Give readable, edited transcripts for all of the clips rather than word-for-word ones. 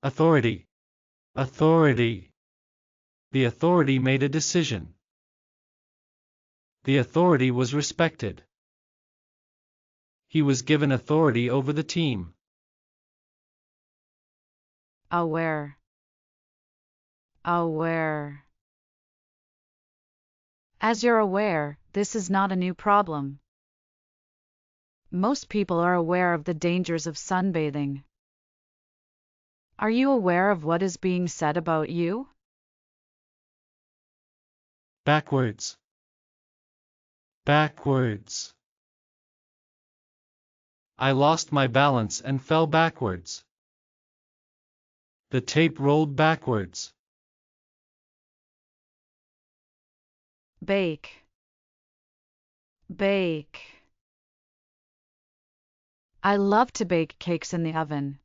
Authority. Authority. The authority made a decision. The authority was respected. He was given authority over the team. Aware. Aware. As you're aware, this is not a new problem. Most people are aware of the dangers of sunbathing. Are you aware of what is being said about you? Backwards. Backwards. I lost my balance and fell backwards. The tape rolled backwards. Bake. Bake. I love to bake cakes in the oven.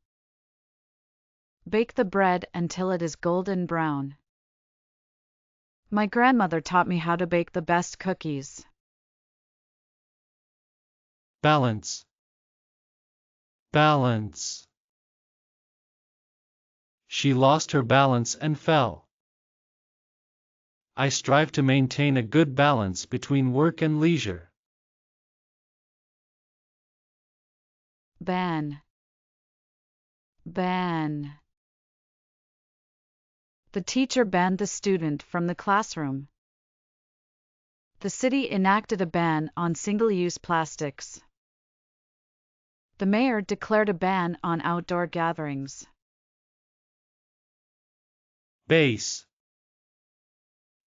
Bake the bread until it is golden brown. My grandmother taught me how to bake the best cookies. Balance. Balance. She lost her balance and fell. I strive to maintain a good balance between work and leisure. Ban. Ban. The teacher banned the student from the classroom. The city enacted a ban on single-use plastics. The mayor declared a ban on outdoor gatherings. Base.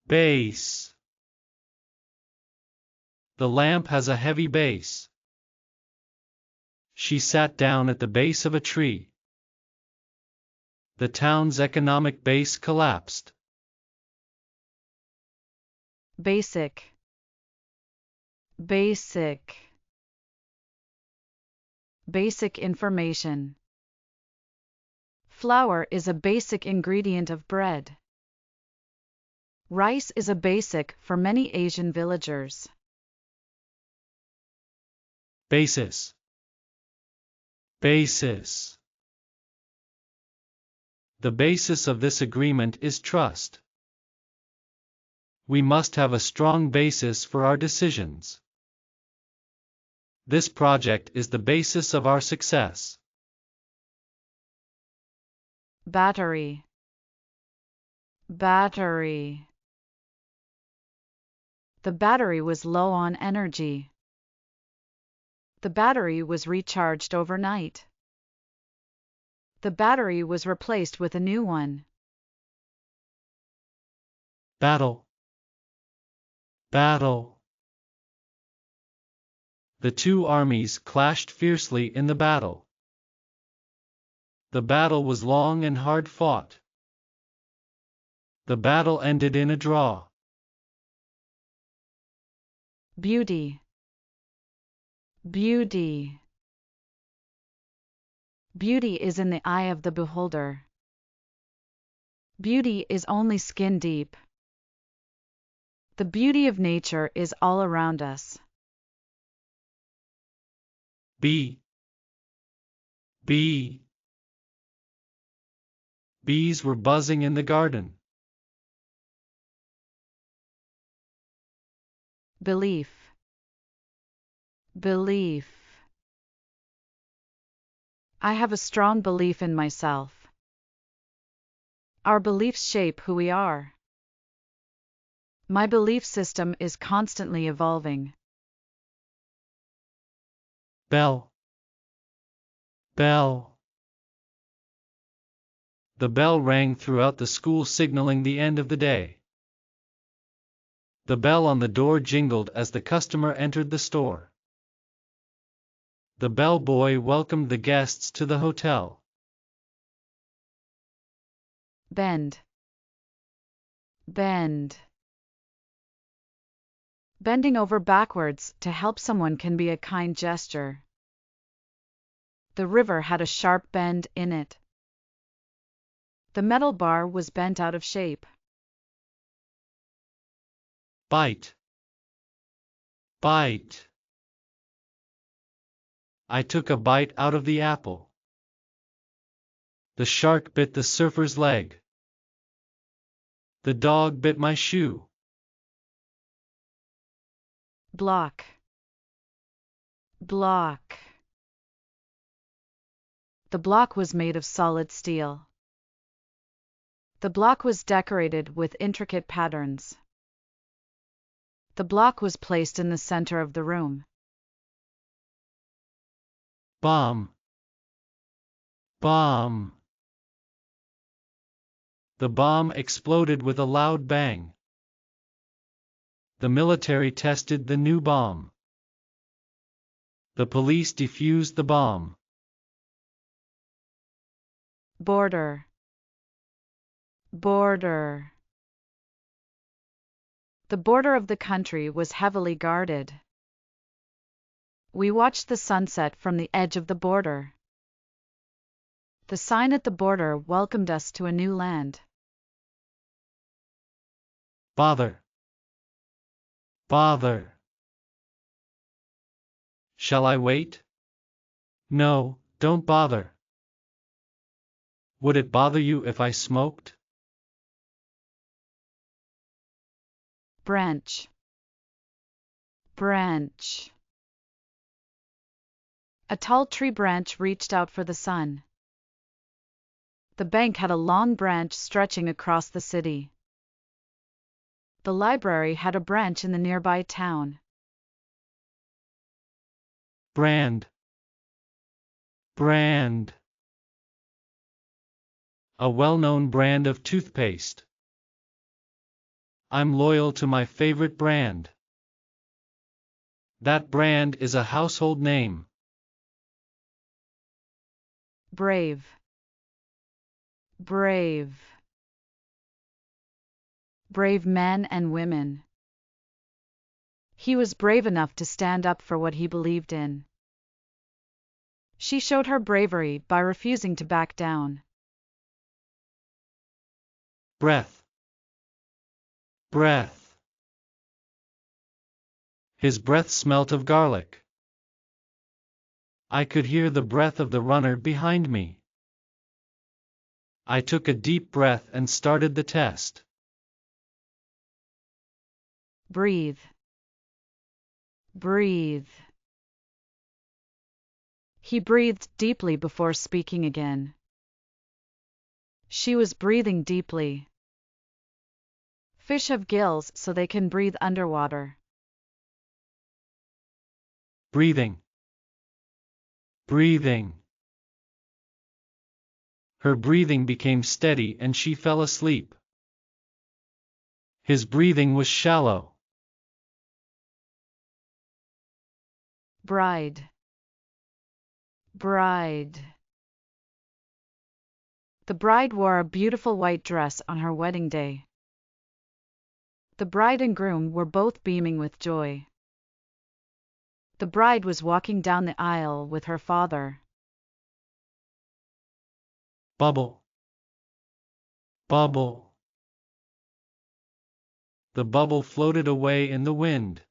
Base. The lamp has a heavy base. She sat down at the base of a tree. The town's economic base collapsed. Basic. Basic. Basic information. Flour is a basic ingredient of bread. Rice is a basic for many Asian villagers. Basis. Basis. The basis of this agreement is trust. We must have a strong basis for our decisions. This project is the basis of our success. Battery. Battery. The battery was low on energy. The battery was recharged overnight. The battery was replaced with a new one. Battle. Battle. The two armies clashed fiercely in the battle. The battle was long and hard fought. The battle ended in a draw. Beauty. Beauty. Beauty is in the eye of the beholder. Beauty is only skin deep. The beauty of nature is all around us. Bee. Bee. Bees were buzzing in the garden. Belief. Belief. I have a strong belief in myself. Our beliefs shape who we are. My belief system is constantly evolving. Bell. Bell. The bell rang throughout the school, signaling the end of the day. The bell on the door jingled as the customer entered the store. The bellboy welcomed the guests to the hotel. Bend. Bend. Bending over backwards to help someone can be a kind gesture. The river had a sharp bend in it. The metal bar was bent out of shape. Bite. Bite. I took a bite out of the apple. The shark bit the surfer's leg. The dog bit my shoe. Block. Block. The block was made of solid steel. The block was decorated with intricate patterns. The block was placed in the center of the room. Bomb. Bomb. The bomb exploded with a loud bang. The military tested the new bomb. The police defused the bomb. Border. Border. The border of the country was heavily guarded. We watched the sunset from the edge of the border. The sign at the border welcomed us to a new land. Bother. Bother. Shall I wait? No, don't bother. Would it bother you if I smoked? Branch. Branch. A tall tree branch reached out for the sun. The bank had a long branch stretching across the city. The library had a branch in the nearby town. Brand. Brand. A well-known brand of toothpaste. I'm loyal to my favorite brand. That brand is a household name. Brave. Brave. Brave men and women. He was brave enough to stand up for what he believed in. She showed her bravery by refusing to back down. Breath. Breath. His breath smelt of garlic. I could hear the breath of the runner behind me. I took a deep breath and started the test. Breathe. Breathe. He breathed deeply before speaking again. She was breathing deeply. Fish have gills so they can breathe underwater. Breathing. Breathing. Her breathing became steady and she fell asleep. His breathing was shallow. Bride. Bride. The bride wore a beautiful white dress on her wedding day. The bride and groom were both beaming with joy. The bride was walking down the aisle with her father. Bubble. Bubble. The bubble floated away in the wind.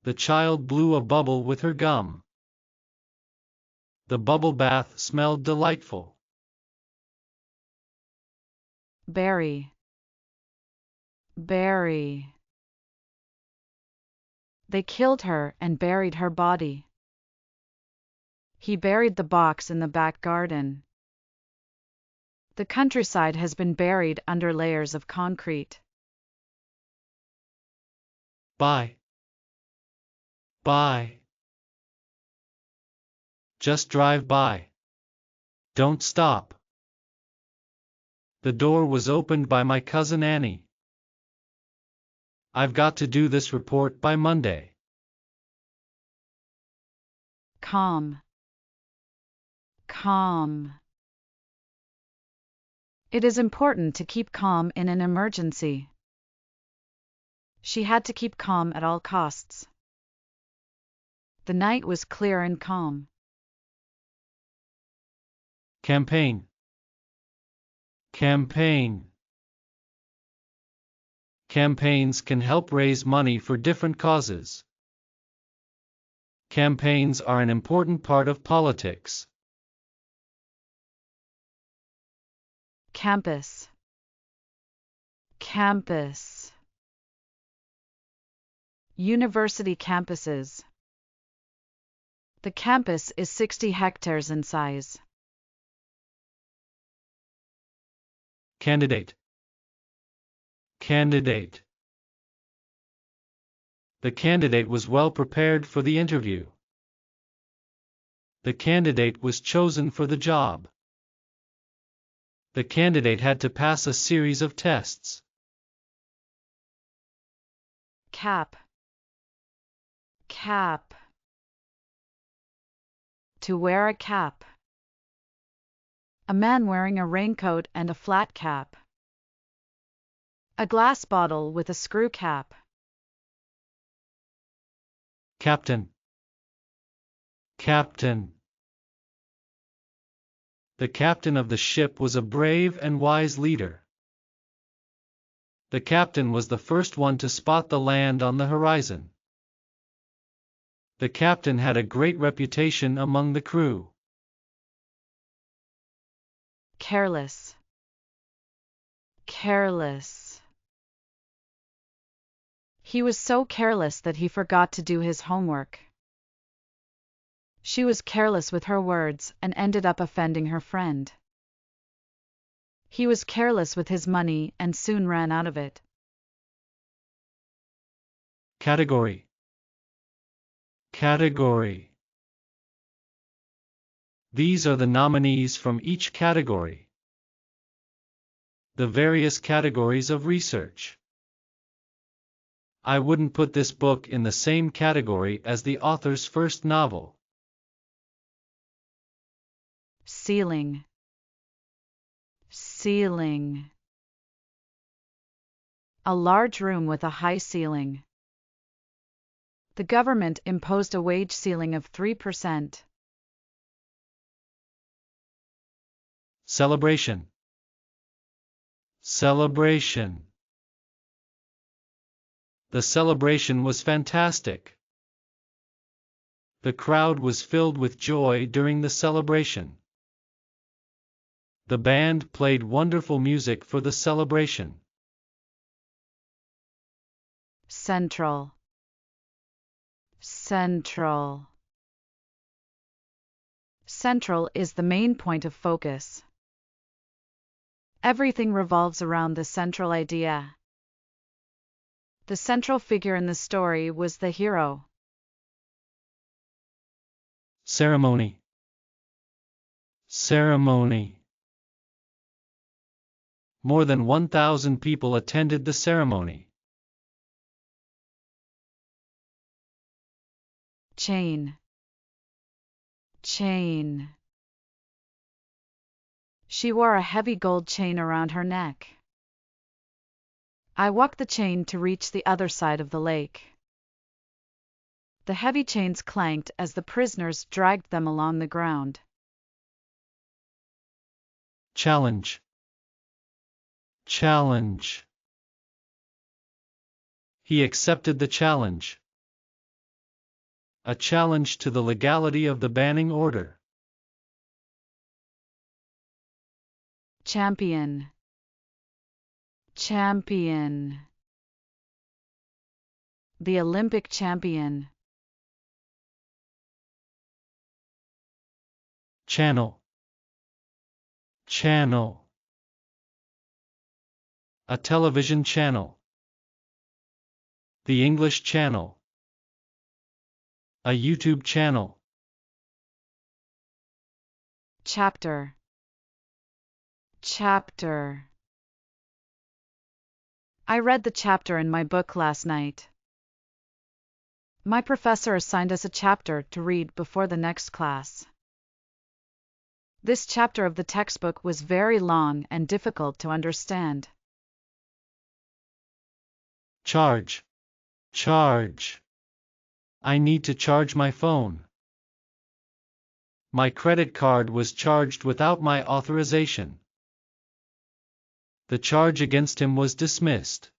The child blew a bubble with her gum. The bubble bath smelled delightful. Bury. Bury. They killed her and buried her body. He buried the box in the back garden. The countryside has been buried under layers of concrete. Bye. Bye. Just drive by. Don't stop. The door was opened by my cousin Annie. I've got to do this report by Monday. Calm. Calm. It is important to keep calm in an emergency. She had to keep calm at all costs. The night was clear and calm. Campaign. Campaign. Campaigns can help raise money for different causes. Campaigns are an important part of politics. Campus. Campus. University campuses. The campus is 60 hectares in size. Candidate. Candidate. The candidate was well prepared for the interview. The candidate was chosen for the job. The candidate had to pass a series of tests. Cap. Cap. To wear a cap. A man wearing a raincoat and a flat cap. A glass bottle with a screw cap. Captain. Captain. The captain of the ship was a brave and wise leader. The captain was the first one to spot the land on the horizon. The captain had a great reputation among the crew. Careless. Careless. He was so careless that he forgot to do his homework. She was careless with her words and ended up offending her friend. He was careless with his money and soon ran out of it. Category. Category. These are the nominees from each category. The various categories of research. I wouldn't put this book in the same category as the author's first novel. Ceiling. Ceiling. A large room with a high ceiling. The government imposed a wage ceiling of 3%. Celebration. Celebration. The celebration was fantastic. The crowd was filled with joy during the celebration. The band played wonderful music for the celebration. Central. Central. Central is the main point of focus. Everything revolves around the central idea. The central figure in the story was the hero. Ceremony. Ceremony. More than 1,000 people attended the ceremony. Chain. Chain. She wore a heavy gold chain around her neck. I walked the chain to reach the other side of the lake. The heavy chains clanked as the prisoners dragged them along the ground. Challenge. Challenge. He accepted the challenge. A challenge to the legality of the banning order. Champion. Champion. The Olympic champion. Channel. Channel. A television channel. The English channel. A YouTube channel. Chapter. Chapter. I read the chapter in my book last night. My professor assigned us a chapter to read before the next class. This chapter of the textbook was very long and difficult to understand. Charge. Charge. I need to charge my phone. My credit card was charged without my authorization. The charge against him was dismissed.